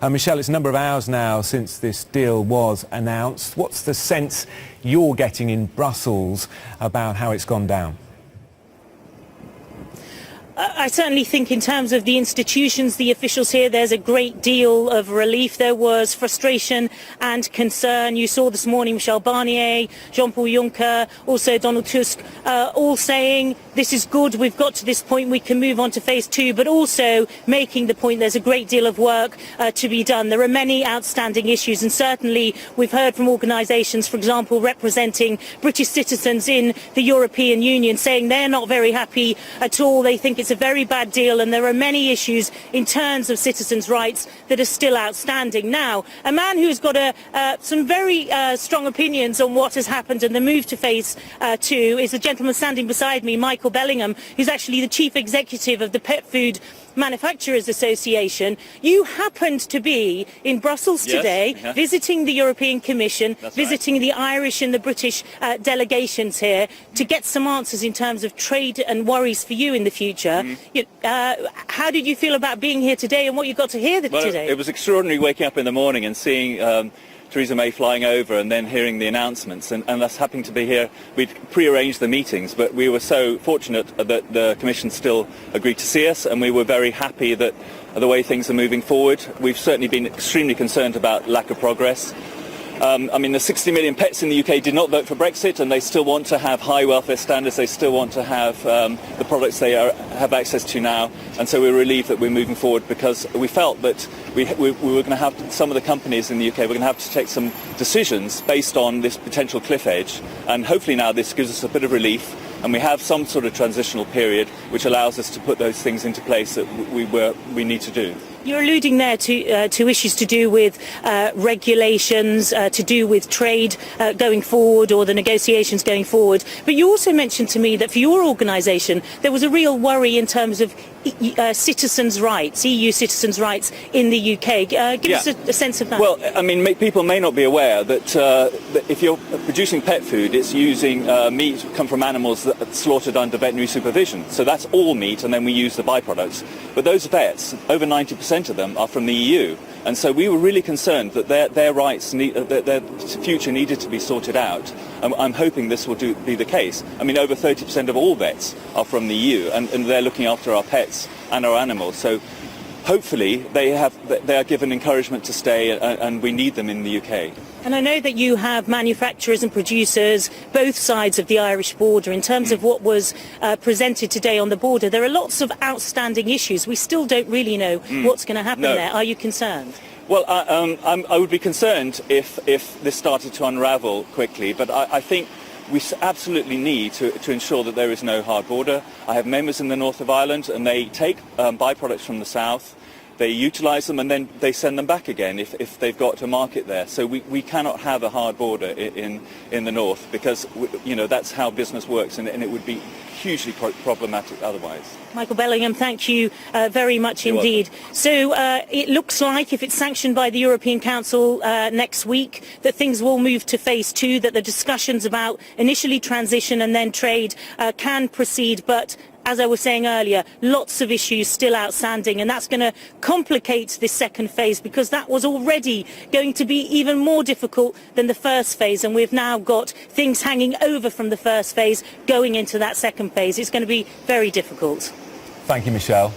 Michelle, it's a number of hours now since this deal was announced. What's the sense you're getting in Brussels about how it's gone down? I certainly think in terms of the institutions, the officials here, there's a great deal of relief. There was frustration and concern. You saw this morning Michel Barnier, Jean-Paul Juncker, also Donald Tusk, all saying this is good, we've got to this point, we can move on to phase two, but also making the point there's a great deal of work to be done. There are many outstanding issues, and certainly we've heard from organisations, for example, representing British citizens in the European Union, saying they're not very happy at all. They think it's a very bad deal, and there are many issues in terms of citizens' rights that are still outstanding. Now, a man who's got some very strong opinions on what has happened and the move to phase two is the gentleman standing beside me, Michael Bellingham, who's actually the chief executive of the Pet Food Manufacturers Association. You happened to be in Brussels today, visiting the European Commission, visiting the Irish and the British delegations here to get some answers in terms of trade and worries for you in the future. How did you feel about being here today and what you got to hear today? It was extraordinary waking up in the morning and seeing Theresa May flying over and then hearing the announcements, and us happening to be here. We'd pre-arranged the meetings, but we were so fortunate that the Commission still agreed to see us, and we were very happy that the way things are moving forward. We've certainly been extremely concerned about lack of progress. I mean, the 60 million pets in the UK did not vote for Brexit, and they still want to have high welfare standards. They still want to have the products they have access to now. And so we're relieved that we're moving forward, because we felt that we were going to have some of the companies in the UK, we're going to have to take some decisions based on this potential cliff edge. And hopefully now this gives us a bit of relief, and we have some sort of transitional period which allows us to put those things into place that we need to do. You're alluding there to issues to do with regulations, to do with trade going forward, or the negotiations going forward. But you also mentioned to me that for your organisation there was a real worry in terms of citizens' rights, EU citizens' rights in the UK. Give us a sense of that. Well, I mean, people may not be aware that if you're producing pet food, it's using meat come from animals that are slaughtered under veterinary supervision. So that's all meat, and then we use the byproducts. But those vets, over 90% of them are from the EU, and so we were really concerned that their rights, their future needed to be sorted out. I'm hoping this will be the case. I mean, over 30% of all vets are from the EU, and they're looking after our pets and our animals. So hopefully they are given encouragement to stay, and we need them in the UK. And I know that you have manufacturers and producers both sides of the Irish border. In terms of what was presented today on the border, there are lots of outstanding issues. We still don't really know what's going to happen there. Are you concerned? Well, I would be concerned if this started to unravel quickly, but I think we absolutely need to ensure that there is no hard border. I have members in the north of Ireland, and they take byproducts from the south. They utilise them, and then they send them back again if they've got a market there. So we cannot have a hard border in the north, because that's how business works, and it would be hugely problematic otherwise. Michael Bellingham, thank you very much indeed. So it looks like, if it's sanctioned by the European Council next week, that things will move to phase two, that the discussions about initially transition and then trade can proceed, but as I was saying earlier, lots of issues still outstanding, and that's going to complicate this second phase, because that was already going to be even more difficult than the first phase, and we've now got things hanging over from the first phase going into that second phase. It's going to be very difficult. Thank you, Michelle.